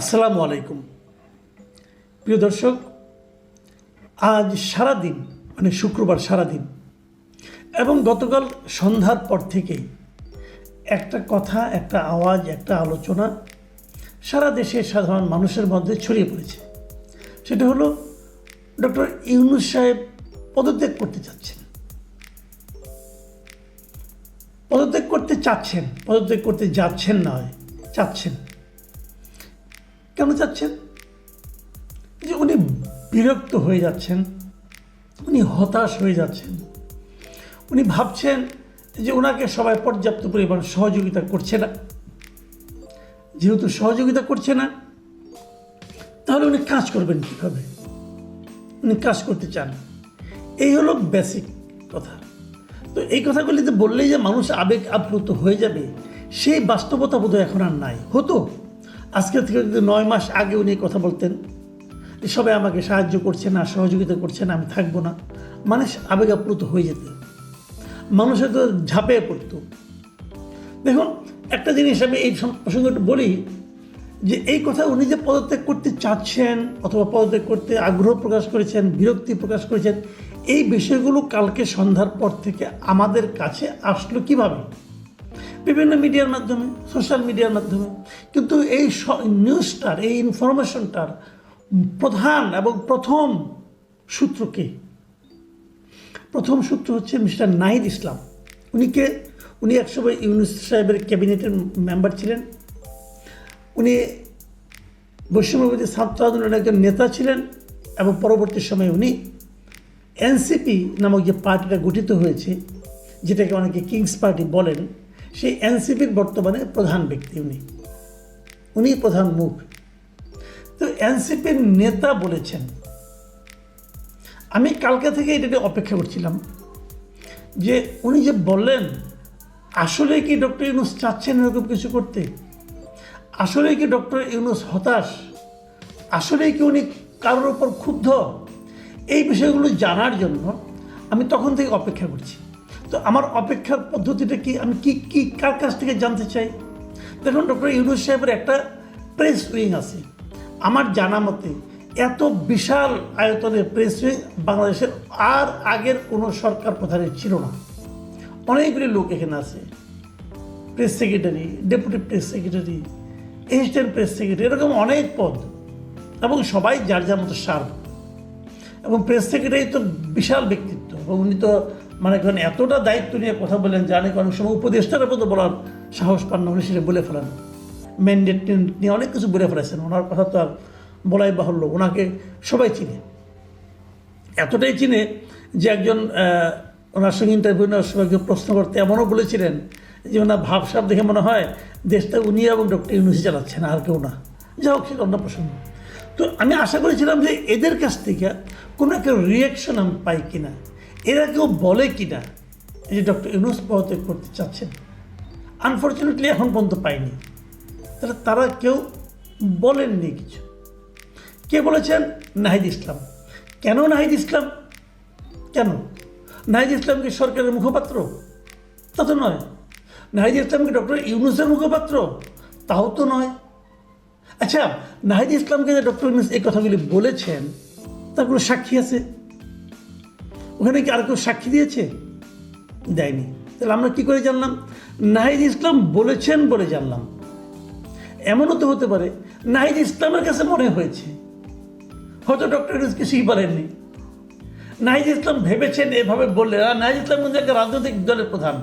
আসসালামু আলাইকুম প্রিয় দর্শক, আজ সারাদিন মানে শুক্রবার সারাদিন এবং গতকাল সন্ধ্যার পর থেকেই একটা কথা, একটা আওয়াজ, একটা আলোচনা সারা দেশের সাধারণ মানুষের মধ্যে ছড়িয়ে পড়েছে। সেটা হলো ডক্টর ইউনূস সাহেব পদত্যাগ করতে চাচ্ছেন। পদত্যাগ করতে চাচ্ছেন, পদত্যাগ করতে যাচ্ছেন নয়, চাচ্ছেন। কেন চাচ্ছেন? যে উনি বিরক্ত হয়ে যাচ্ছেন, উনি হতাশ হয়ে যাচ্ছেন, উনি ভাবছেন যে ওনাকে সবাই পর্যাপ্ত পরিমাণ সহযোগিতা করছে না। যেহেতু সহযোগিতা করছে না, তাহলে উনি কাজ করবেন কীভাবে? উনি কাজ করতে চান, এই হলো বেসিক কথা। তো এই কথাগুলিতে বললেই যে মানুষ আবেগ আপ্লুত হয়ে যাবে, সেই বাস্তবতা বোধহয় এখন আর নাই। হতো আজকে থেকে যদি 9 মাস আগে উনি কথা বলতেন যে সবাই আমাকে সাহায্য করছে না, সহযোগিতা করছে না, আমি থাকবো না, মানুষ আবেগ আপ্লুত হয়ে যেত, মানুষের তো ঝাঁপিয়ে পড়তো। দেখুন, একটা জিনিস আমি এই প্রসঙ্গটা বলি যে এই কথা উনি যে পদত্যাগ করতে চাচ্ছেন অথবা পদত্যাগ করতে আগ্রহ প্রকাশ করেছেন, বিরক্তি প্রকাশ করেছেন, এই বিষয়গুলো কালকে সন্ধ্যার পর থেকে আমাদের কাছে আসলো কিভাবে? বিভিন্ন মিডিয়ার মাধ্যমে, সোশ্যাল মিডিয়ার মাধ্যমে। কিন্তু এই নিউজটার, এই ইনফরমেশনটার প্রধান এবং প্রথম সূত্রকে, প্রথম সূত্র হচ্ছে মিস্টার নাহিদ ইসলাম। উনি একসময় ইউনূস সাহেবের ক্যাবিনেটের মেম্বার ছিলেন। উনি বৈষম্যবিরোধী ছাত্র আন্দোলনের একজন নেতা ছিলেন এবং পরবর্তী সময়ে উনি এনসিপি নামক যে পার্টিটা গঠিত হয়েছে, যেটাকে অনেকে কিংস পার্টি বলেন, সেই এনসিপির বর্তমানে প্রধান ব্যক্তি উনি প্রধান মুখ। তো এনসিপির নেতা বলেছেন, আমি কালকে থেকে এটাকে অপেক্ষা করছিলাম যে উনি যে বললেন, আসলে কি ডক্টর ইউনূস চাচ্ছেন এরকম কিছু করতে? আসলে কি ডক্টর ইউনূস হতাশ? আসলে কি উনি কারোর ওপর ক্ষুব্ধ? এই বিষয়গুলো জানার জন্য আমি তখন থেকে অপেক্ষা করছি। তো আমার অপেক্ষার পদ্ধতিটা কি, আমি কি কার কাছ থেকে জানতে চাই? দেখুন, ডক্টর ইউনূস সাহেবের একটা প্রেস উইং আছে। আমার জানা মতে এত বিশাল আয়তনের প্রেস উইং বাংলাদেশের আর আগের কোনো সরকার প্রধানের ছিল না। অনেকগুলি লোক এখানে আছে, press secretary, deputy press secretary, assistant press secretary, এরকম অনেক পদ, এবং সবাই যার যার মতো শার্প। এবং প্রেস সেক্রেটারি তো বিশাল ব্যক্তিত্ব, এবং উনি তো মানে এতটা দায়িত্ব নিয়ে কথা বলেন যে অনেক সময় উপদেষ্টার মতো বলার সাহস পান না, উনি সেটা বলে ফেলেন। ম্যান্ডেট নিয়ে অনেক কিছু বলে ফেলেছেন, ওনার কথা তো আর বলাই বাহুল্য। ওনাকে সবাই চিনে, এতটাই চিনে যে একজন ওনার সঙ্গে ইন্টারভিউ নেওয়ার সময় কেউ প্রশ্ন করতে এমনও বলেছিলেন যে ওনার ভাবসাব দেখে মনে হয় দেশটা উনি এবং ডক্টর ইউনূসই চালাচ্ছেন, আর কেউ না। যা হোক, সেটা অন্য প্রসঙ্গ। তো আমি আশা করেছিলাম যে এদের কাছ থেকে কোনো একটা রিয়াকশন আমি পাই কিনা, এরা কেউ বলে কিনা যে ডক্টর ইউনূস পদত্যাগ করতে চাচ্ছেন। আনফর্চুনেটলি এখন পর্যন্ত পাইনি। তারা কেউ বলেননি কিছু। কে বলেছেন? নাহিদ ইসলাম। কেন নাহিদ ইসলাম? কেন? নাহিদ ইসলাম কি সরকারের মুখপাত্র? তা তো নয়। নাহিদ ইসলাম কি ডক্টর ইউনূসের মুখপাত্র? তাও তো নয়। আচ্ছা, নাহিদ ইসলামকে যে ডক্টর ইউনূস এই কথাগুলি বলেছেন, তার কোনো সাক্ষী আছে? ওখানে কি আর কেউ সাক্ষী দিয়েছে? দেয়নি। তাহলে আমরা কী করে জানলাম? নাহিদ ইসলাম বলেছেন বলে জানলাম। এমনও তো হতে পারে নাহিদ ইসলামের কাছে মনে হয়েছে, হয়তো ডক্টর ইউনূস কিছুই বলেননি। নাহিদ ইসলাম ভেবেছেন এভাবে বললে, নাহিদ ইসলাম কিন্তু একটা রাজনৈতিক দলের প্রধান,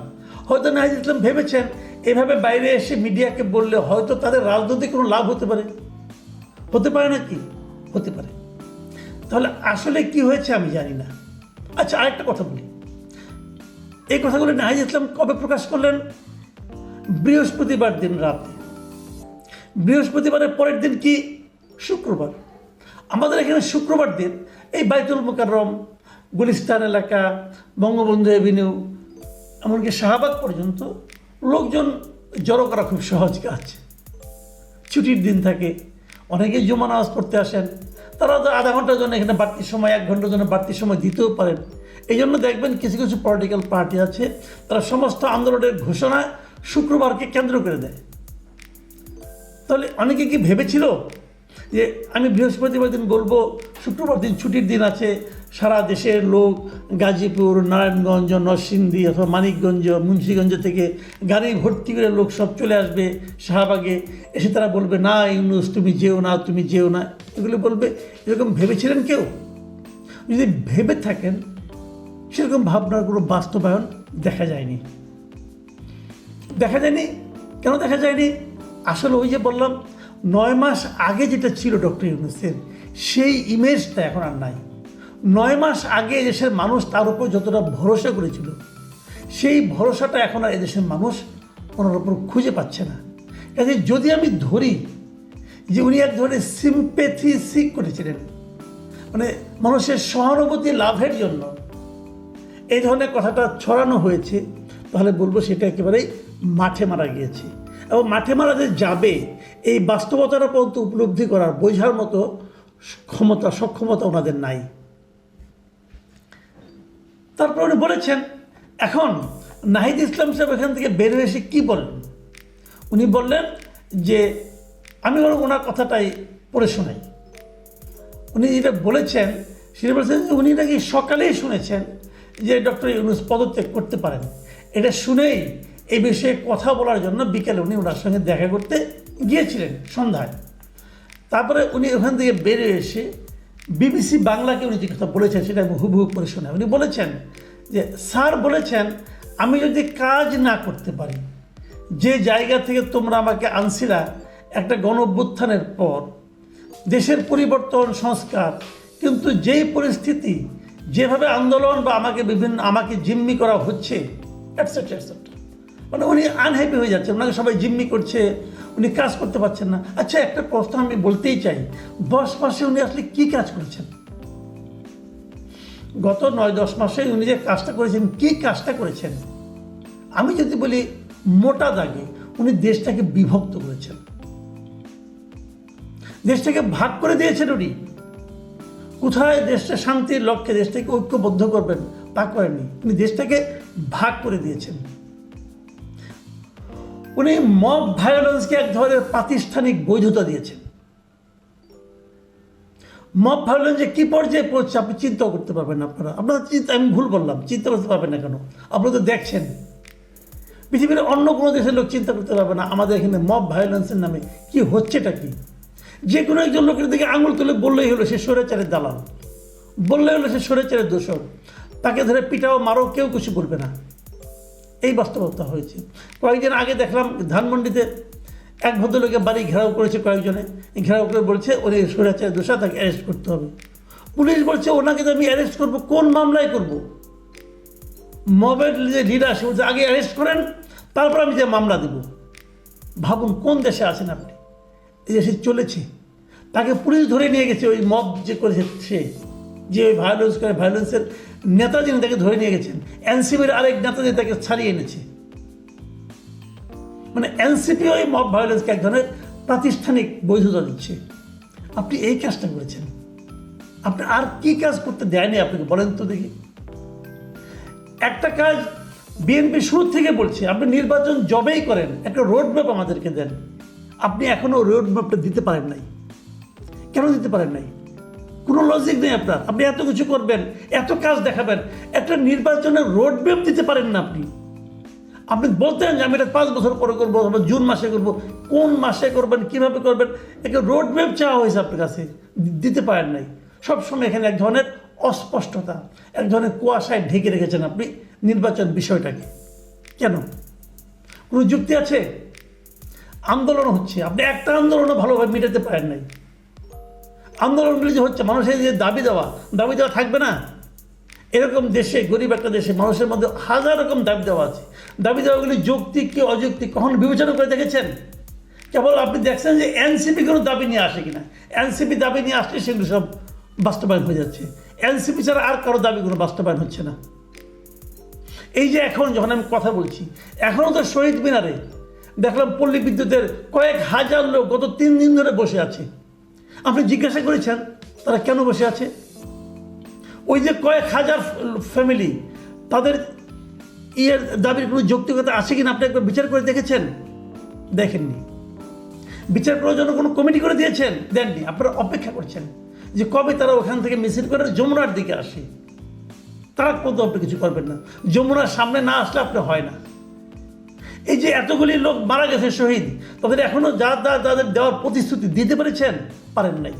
হয়তো নাহিদ ইসলাম ভেবেছেন এভাবে বাইরে এসে মিডিয়াকে বললে হয়তো তাদের রাজনৈতিক কোনো লাভ হতে পারে। হতে পারে না কি? হতে পারে। তাহলে আসলে কি হয়েছে আমি জানি না। আচ্ছা, আরেকটা কথা বলি। এই কথাগুলো নাহিদ ইসলাম কবে প্রকাশ করলেন? বৃহস্পতিবার দিন রাতে। বৃহস্পতিবারের পরের দিন কি? শুক্রবার। আমাদের এখানে শুক্রবার দিন এই বাইতুল মোকাররম, গুলিস্তান এলাকা, বঙ্গবন্ধু এভিনিউ, এমনকি শাহবাগ পর্যন্ত লোকজন জড়ো করা খুব সহজ কাজ। ছুটির দিন থাকে, অনেকেই জুমা নামাজ পড়তে আসেন। তারা তো আধা ঘন্টার জন্য এখানে বাড়তি সময়, 1 ঘন্টার জন্য বাড়তি সময় দিতেও পারেন। এই জন্য দেখবেন কিছু কিছু পলিটিক্যাল পার্টি আছে, তারা সমস্ত আন্দোলনের ঘোষণা শুক্রবারকে কেন্দ্র করে দেয়। তাহলে অনেকে কি ভেবেছিল যে আমি বৃহস্পতিবার দিন বলবো, শুক্রবার দিন ছুটির দিন আছে, সারা দেশের লোক গাজীপুর, নারায়ণগঞ্জ, নরসিংদী অথবা মানিকগঞ্জ, মুন্সিগঞ্জ থেকে গাড়ি ভর্তি করে লোক সব চলে আসবে শাহবাগে, এসে তারা বলবে না ইউনূস তুমি যেও না, তুমি যেও না, এগুলো বলবে। এরকম ভেবেছিলেন কেউ? যদি ভেবে থাকেন, সেরকম ভাবনার কোনো বাস্তবায়ন দেখা যায়নি। কেন দেখা যায়নি? আসলে ওই যে বললাম, 9 মাস আগে যেটা ছিল ডক্টর ইউনূসের, সেই ইমেজটা এখন আর নাই। 9 মাস আগে দেশের মানুষ তার উপর যতটা ভরসা করেছিল, সেই ভরসাটা এখন আর এদেশের মানুষ ওনার উপর খুঁজে পাচ্ছে না। কাজে যদি আমি ধরি যে উনি এক ধরনের সিম্প্যাথি সিক করেছিলেন, মানে মানুষের সহানুভূতি লাভের জন্য এই ধরনের কথাটা ছড়ানো হয়েছে, তাহলে বলবো সেটা একেবারেই মাঠে মারা গিয়েছে। এবং মাঠে মারা যে যাবে, এই বাস্তবতাটা পর্যন্ত উপলব্ধি করার, বোঝার মতো সক্ষমতা ওনাদের নাই। তারপর উনি বলেছেন, এখন নাহিদ ইসলাম সাহেব এখান থেকে বের হয়ে এসে কী বললেন? উনি বললেন যে, আমি ওনার কথাটাই পড়ে শোনাই। উনি যেটা বলেছেন সেটা বলেছেন যে উনি নাকি সকালেই শুনেছেন যে ডক্টর ইউনূস পদত্যাগ করতে পারেন। এটা শুনেই এই বিষয়ে কথা বলার জন্য বিকেলে উনি ওনার সঙ্গে দেখা করতে গিয়েছিলেন সন্ধ্যায়। তারপরে উনি ওখান থেকে বেরিয়ে এসে বিবিসি বাংলাকে উনি যে কথা বলেছেন সেটা আমি হুবহু করে শোনাই। উনি বলেছেন যে, স্যার বলেছেন আমি যদি কাজ না করতে পারি, যে জায়গা থেকে তোমরা আমাকে আনছিলা একটা গণ-অভ্যুত্থানের পর, দেশের পরিবর্তন, সংস্কার, কিন্তু যেই পরিস্থিতি, যেভাবে আন্দোলন বা আমাকে জিম্মি করা হচ্ছে, এটসেট্রা এটসেট্রা, মানে উনি আনহ্যাপি হয়ে যাচ্ছে, ওনাকে সবাই জিম্মি করছে, উনি কাজ করতে পারছেন না। আচ্ছা, একটা প্রশ্ন আমি বলতেই চাই, 10 মাসে উনি আসলে কী কাজ করেছেন? গত 9-10 মাসে উনি যে কাজটা করেছেন, কী কাজটা করেছেন? আমি যদি বলি মোটা দাগে, উনি দেশটাকে বিভক্ত করেছেন, দেশটাকে ভাগ করে দিয়েছেন। উনি কোথায় দেশটা শান্তির লক্ষ্যে দেশটাকে ঐক্যবদ্ধ করবেন তা করেননি, উনি দেশটাকে ভাগ করে দিয়েছেন। উনি মব ভায়োলেন্সকে এক ধরনের প্রাতিষ্ঠানিক বৈধতা দিয়েছেন। মব ভায়োলেন্স যে কী পর্যায়ে পড়ছে আপনি চিন্তাও করতে পারবেন না। আপনারা আমি ভুল বললাম, চিন্তা করতে পারবেন না কেন? আপনারা তো দেখছেন, পৃথিবীর অন্য কোনো দেশের লোক চিন্তা করতে পারবে না আমাদের এখানে মব ভায়োলেন্সের নামে কি হচ্ছেটা কি। যে কোনো একজন লোকের দিকে আঙুল তুলে বললেই হলো সে স্বৈরাচারের দালাল, বললেই হলো সে স্বৈরাচারের দোষর, তাকে ধরে পিটাও মারো, কেউ কিছু বলবে না। এই বাস্তবতা হয়েছে। কয়েকদিন আগে দেখলাম ধানমন্ডিতে এক ভদ্রলোকের বাড়ি ঘেরাও করেছে কয়েকজনে, ঘেরাও করে বলছে উনি স্বৈরাচারের দোষা, তাকে অ্যারেস্ট করতে হবে। পুলিশ বলছে ওনাকে তো আমি অ্যারেস্ট করবো, কোন মামলায় করব? মবের যে লিডার সে বলছে আগে অ্যারেস্ট করেন, তারপর আমি যে মামলা দেব। ভাবুন কোন দেশে আছেন আপনি? এই দেশে চলেছে। তাকে পুলিশ ধরে নিয়ে গেছে, ওই মব যে করেছে সে, যে ওই ভায়োলেন্স করে, ভায়োলেন্সের নেতা যিনি তাকে ধরে নিয়ে গেছেন। এনসিপির আরেক নেতা যে তাকে ছাড়িয়ে এনেছে। মানে এনসিপি ওই মব ভায়োলেন্সকে এক ধরনের প্রাতিষ্ঠানিক বৈধতা দিচ্ছে। আপনি এই কাজটা করেছেন, আপনি আর কি কাজ করতে দেয়নি আপনাকে বলেন তো দেখি? একটা কাজ বিএনপি শুরু থেকে বলছে, আপনি নির্বাচন জবেই করেন একটা রোড ম্যাপ আমাদেরকে দেন। আপনি এখনও রোড ম্যাপটা দিতে পারেন নাই। কেন দিতে পারেন নাই? কোনো লজিক নেই আপনার। আপনি এত কিছু করবেন, এত কাজ দেখাবেন, একটা নির্বাচনের রোড ম্যাপ দিতে পারেন না আপনি। আপনি বলতেন যে আমি এটা 5 বছর পরে করবো, আমরা জুন মাসে করবো, কোন মাসে করবেন, কীভাবে করবেন, একটা রোড ম্যাপ চাওয়া হয়েছে আপনার কাছে, দিতে পারেন নাই। সবসময় এখানে এক ধরনের অস্পষ্টতা, এক ধরনের কুয়াশায় ঢেকে রেখেছেন আপনি নির্বাচন বিষয়টাকে। কেন? কোনো যুক্তি আছে? আন্দোলন হচ্ছে, আপনি একটা আন্দোলনও ভালোভাবে মেটাতে পারেন নাই। আন্দোলনগুলি যে হচ্ছে, মানুষের যে দাবি দেওয়া থাকবে না? এরকম দেশে, গরিব একটা দেশে মানুষের মধ্যে হাজার রকম দাবি দেওয়া আছে। দাবি দেওয়াগুলি যৌক্তিক কি অযৌক্তিক কখনো বিবেচনা করে দেখেছেন? কেবল আপনি দেখছেন যে এনসিপি কোনো দাবি নিয়ে আসে কিনা। এনসিপি দাবি নিয়ে আসলে সেগুলো সব বাস্তবায়ন হয়ে যাচ্ছে। এনসিপি ছাড়া আর কারো দাবিগুলো বাস্তবায়ন হচ্ছে না। এই যে এখন যখন আমি কথা বলছি, এখনও তো শহীদ মিনারে দেখলাম পল্লী বিদ্যুতের কয়েক হাজার লোক গত 3 দিন ধরে বসে আছে। আপনি জিজ্ঞাসা করেছেন তারা কেন বসে আছে? ওই যে কয়েক হাজার ফ্যামিলি, তাদের দাবির কোনো যৌক্তিকতা আছে কিনা আপনি একবার বিচার করে দেখেছেন? দেখেননি। বিচার করার জন্য কোনো কমিটি করে দিয়েছেন? দেননি। আপনারা অপেক্ষা করছেন যে কবে তারা ওখান থেকে মিছিল করে যমুনার দিকে আসে। তারা কিন্তু আপনি কিছু করবেন না। যমুনার সামনে না আসলে আপনি হয় না। এই যে এতগুলি লোক মারা গেছে শহীদ, তাদের এখনো যাদের দেওয়ার প্রতিশ্রুতি দিতে পেরেছেন? পারেন নাই।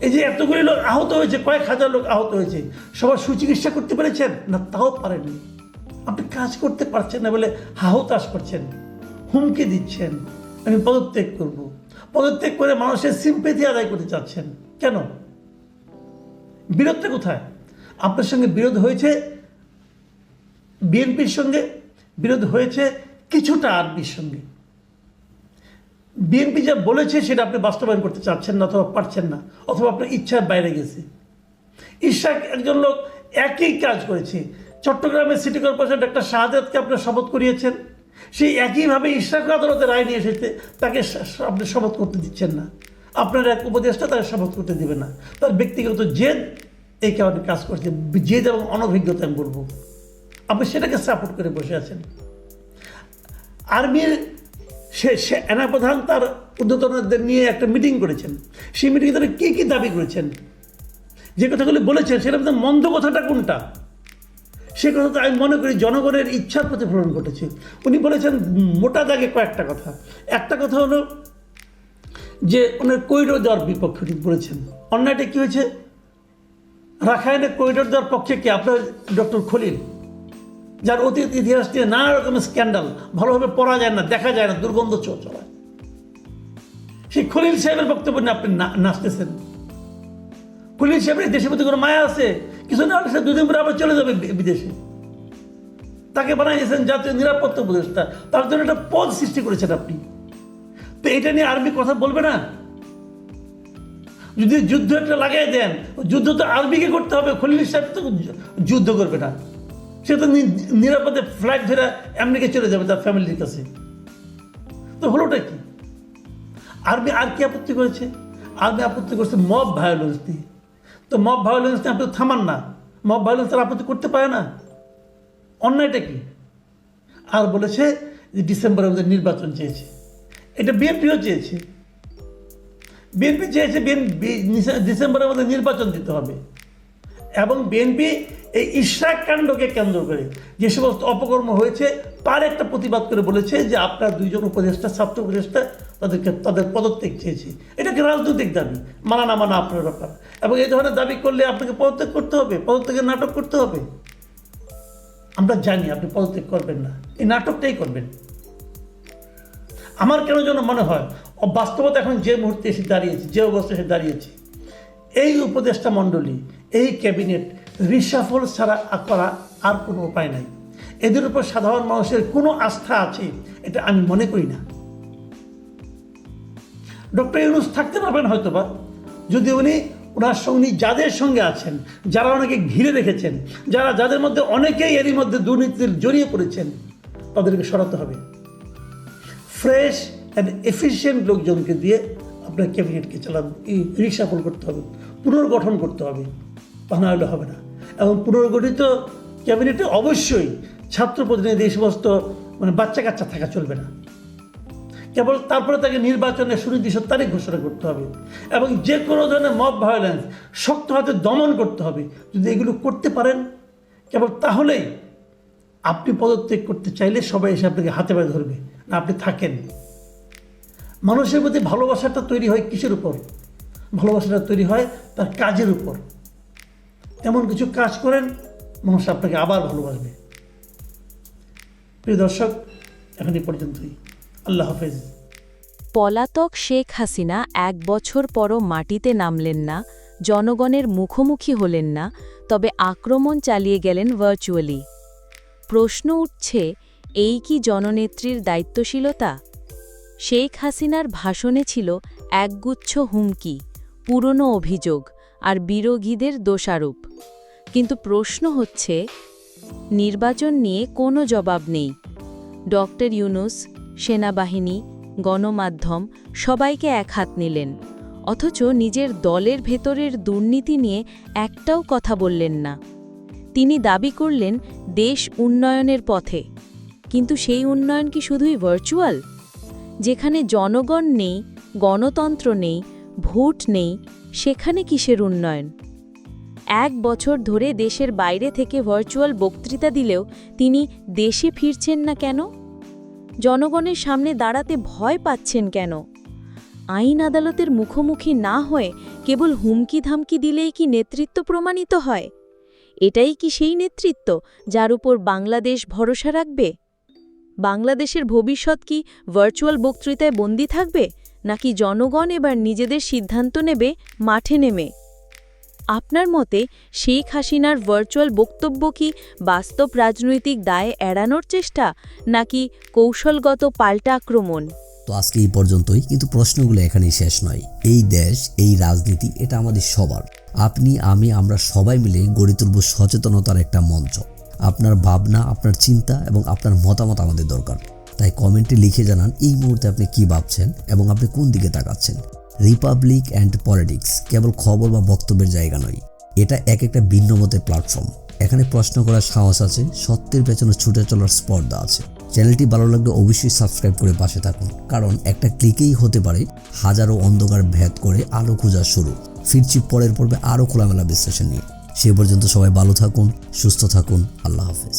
এই যে এতগুলি লোক আহত হয়েছে, কয়েক হাজার লোক আহত হয়েছে, সবার সুচিকিৎসা করতে পেরেছেন? না, তাও পারেননি। আপনি কাজ করতে পারছেন না বলে হাহুতাশ করছেন, হুমকি দিচ্ছেন আমি পদত্যাগ করব। পদত্যাগ করে মানুষের সিম্পেথি আদায় করতে চাচ্ছেন কেন? বিরোধটা কোথায়? আপনার সঙ্গে বিরোধ হয়েছে বিএনপির সঙ্গে, বিরোধ হয়েছে কিছুটা আরবির সঙ্গে। বিএনপি যা বলেছে সেটা আপনি বাস্তবায়ন করতে চাচ্ছেন না, অথবা পারছেন না, অথবা আপনার ইচ্ছার বাইরে গেছে। ইশরাক একজন লোক একই কাজ করেছে। চট্টগ্রামের সিটি কর্পোরেশন ডাক্তার শাহাদাতকে আপনার শপথ করিয়েছেন, সেই একইভাবে ইশরাক আদালতে রায় নিয়ে এসেছে, তাকে আপনি শপথ করতে দিচ্ছেন না। আপনার এক উপদেষ্টা তাকে শপথ করতে দেবে না। তার ব্যক্তিগত জেদ এই কারণে কাজ করছে, জেদ এবং অনভিজ্ঞতা আমি বলবো। আপনি সেটাকে সাপোর্ট করে বসে আছেন। আর্মির সেনাপ্রধান তার ঊর্ধ্বতনদের নিয়ে একটা মিটিং করেছেন। সেই মিটিংয়ে তারা কী কী দাবি করেছেন, যে কথাগুলি বলেছেন, সেটা মধ্যে মন্দ কথাটা কোনটা? সে কথা তো আমি মনে করি জনগণের ইচ্ছার প্রতিফলন ঘটেছে। উনি বলেছেন মোটা দাগে কয়েকটা কথা। একটা কথা হলো যে ওনার করিডোর দেওয়ার বিপক্ষে উনি বলেছেন। অন্যায়টা কী হয়েছে? রাখাইনে করিডোর দেওয়ার পক্ষে কি আপনার ডক্টর খলিল, যার অতীত ইতিহাস নিয়ে নানা রকমের স্ক্যান্ডাল, ভালোভাবে পড়া যায় না, দেখা যায় না, দুর্গন্ধ চলায়, সেই খলিল সাহেবের বক্তব্য নিয়ে আপনি নাচতেছেন। খলিল সাহেবের দেশের প্রতি কোনো মায়া আছে? কিছু না হলে সে দুদিন পরে আবার চলে যাবে বিদেশে। তাকে বানাইছেন জাতীয় নিরাপত্তা উপদেষ্টা, তার জন্য একটা পদ সৃষ্টি করেছেন আপনি। তো এটা নিয়ে আর্মি কথা বলবে না? যদি যুদ্ধ একটা লাগাই দেন, যুদ্ধ তো আর্মিকে করতে হবে, খলিল সাহেব তো যুদ্ধ করবে না। সে তো নিরাপদে ফ্লাইট ধরে আমেরিকা চলে যাবে তার ফ্যামিলির কাছে। তো হলোটা কি? আর্মি আর কি আপত্তি করেছে? আর্মি আপত্তি করছে মব ভায়োলেন্স দিয়ে। তো মব ভায়োলেন্স নিয়ে আপনি থামান না, মব ভায়োলেন্স তারা আপত্তি করতে পারে না। অন্যায়টা কি? আর বলেছে যে ডিসেম্বরের মধ্যে নির্বাচন চেয়েছে। এটা বিএনপিও চেয়েছে। বিএনপি চেয়েছে ডিসেম্বরের মধ্যে নির্বাচন দিতে হবে। এবং বিএনপি এই ইশরাক কাণ্ডকে কেন্দ্র করে যে সমস্ত অপকর্ম হয়েছে তার একটা প্রতিবাদ করে বলেছে যে আপনার দুইজন উপদেষ্টা, ছাত্র উপদেষ্টা, তাদের পদত্যাগ চেয়েছে। এটাকে রাজনৈতিক দাবি, মানা না মানা আপনার ব্যাপার। এবং এই ধরনের দাবি করলে আপনাকে পদত্যাগ করতে হবে, পদত্যাগের নাটক করতে হবে। আমরা জানি আপনি পদত্যাগ করবেন না, এই নাটকটাই করবেন। আমার কেন যেন মনে হয় বাস্তবতা এখন যে মুহূর্তে এসে দাঁড়িয়েছে, যে অবস্থায় এসে দাঁড়িয়েছে, এই উপদেষ্টা মণ্ডলী, এই ক্যাবিনেট রিসাফল ছাড়া করা আর কোনো উপায় নাই। এদের উপর সাধারণ মানুষের কোনো আস্থা আছে এটা আমি মনে করি না। ডক্টর ইউনূস থাকতে পারবেন হয়তোবা যদি ওনার সঙ্গে যাদের সঙ্গে আছেন, যারা ওনাকে ঘিরে রেখেছেন, যাদের মধ্যে অনেকেই এরই মধ্যে দুর্নীতির জড়িয়ে পড়েছেন, তাদেরকে সরাতে হবে। ফ্রেশ অ্যান্ড এফিশিয়েন্ট লোকজনকে দিয়ে আপনার ক্যাবিনেটকে রিসাফল করতে হবে, পুনর্গঠন করতে হবে, তা না হলে হবে না। এবং পুনর্গঠিত ক্যাবিনেটে অবশ্যই ছাত্র প্রতিনিধি, এই সমস্ত বাচ্চা কাচ্চা থাকা চলবে না। কেবল তারপরে তাকে নির্বাচনের সুনির্দিষ্ট তারিখ ঘোষণা করতে হবে এবং যে কোনো ধরনের মব ভায়োলেন্স শক্ত হাতে দমন করতে হবে। যদি এগুলো করতে পারেন, কেবল তাহলেই আপনি পদত্যাগ করতে চাইলে সবাই এসে আপনাকে হাতে পায়ে ধরবে না, আপনি থাকেন। মানুষের প্রতি ভালোবাসাটা তৈরি হয় কিসের উপর? ভালোবাসাটা তৈরি হয় তার কাজের উপর। এমন কিছু কাজ করেন, মানুষ আপনাকে আবার ভালোবাসবে। প্রিয় দর্শক, এখন এই পর্যন্তই। আল্লাহ হাফেজ। পলাতক শেখ হাসিনা 1 বছর পরও মাটিতে নামলেন না, জনগণের মুখোমুখি হলেন না, তবে আক্রমণ চালিয়ে গেলেন ভার্চুয়ালি। প্রশ্ন উঠছে, এই কি জননেত্রীর দায়িত্বশীলতা? শেখ হাসিনার ভাষণে ছিল একগুচ্ছ হুমকি, পুরনো অভিযোগ আর বিরোধীদের দোষারোপ। কিন্তু প্রশ্ন হচ্ছে, নির্বাচন নিয়ে কোনো জবাব নেই। ডক্টর ইউনূস, সেনাবাহিনী, গণমাধ্যম সবাইকে একহাত নিলেন, অথচ নিজের দলের ভেতরের দুর্নীতি নিয়ে একটাও কথা বললেন না। তিনি দাবি করলেন দেশ উন্নয়নের পথে, কিন্তু সেই উন্নয়ন কি শুধুই ভার্চুয়াল? যেখানে জনগণ নেই, গণতন্ত্র নেই, ভোট নেই, সেখানে কিসের উন্নয়ন? 1 বছর ধরে দেশের বাইরে থেকে ভার্চুয়াল বক্তৃতা দিলেও তিনি দেশে ফিরছেন না কেন? জনগণের সামনে দাঁড়াতে ভয় পাচ্ছেন কেন? আইন আদালতের মুখোমুখি না হয়ে কেবল হুমকি ধামকি দিলেই কি নেতৃত্ব প্রমাণিত হয়? এটাই কি সেই নেতৃত্ব যার উপর বাংলাদেশ ভরসা রাখবে? বাংলাদেশের ভবিষ্যৎ কি ভার্চুয়াল বক্তৃতায় বন্দী থাকবে, নাকি জনগণ এবার নিজেদের সিদ্ধান্ত নেবে মাঠে নেমে? আপনার মতে শেখ হাসিনার ভার্চুয়াল বক্তব্য কি বাস্তব রাজনৈতিক দায় এড়ানোর চেষ্টা, নাকি কৌশলগত পাল্টা আক্রমণ? তো আজকে এই পর্যন্তই, কিন্তু প্রশ্নগুলো এখানেই শেষ নয়। এই দেশ, এই রাজনীতি, এটা আমাদের সবার। আপনি, আমি, আমরা সবাই মিলে গড়ে তুলব সচেতনতার একটা মঞ্চ। আপনার ভাবনা, আপনার চিন্তা এবং আপনার মতামত আমাদের দরকার। তাই কমেন্টে লিখে জানান এই মুহূর্তে আপনি কি ভাবছেন এবং আপনি কোন দিকে তাকাচ্ছেন। রিপাবলিক অ্যান্ড পলিটিক্স কেবল খবর বা বক্তব্যের জায়গা নয়, এটা একটা ভিন্ন মতের প্ল্যাটফর্ম। এখানে প্রশ্ন করার সাহস আছে, সত্যের পেছনে ছুটে চলার স্পর্ধা আছে। চ্যানেলটি ভালো লাগলে অবশ্যই সাবস্ক্রাইব করে পাশে থাকুন, কারণ একটা ক্লিকেই হতে পারে হাজারো অন্ধকার ভেদ করে আলো খোঁজা শুরু। ফিরছি পরের পর্বে আরও খোলামেলা বিশ্লেষণ নিয়ে। সে পর্যন্ত সবাই ভালো থাকুন, সুস্থ থাকুন। আল্লাহ হাফেজ।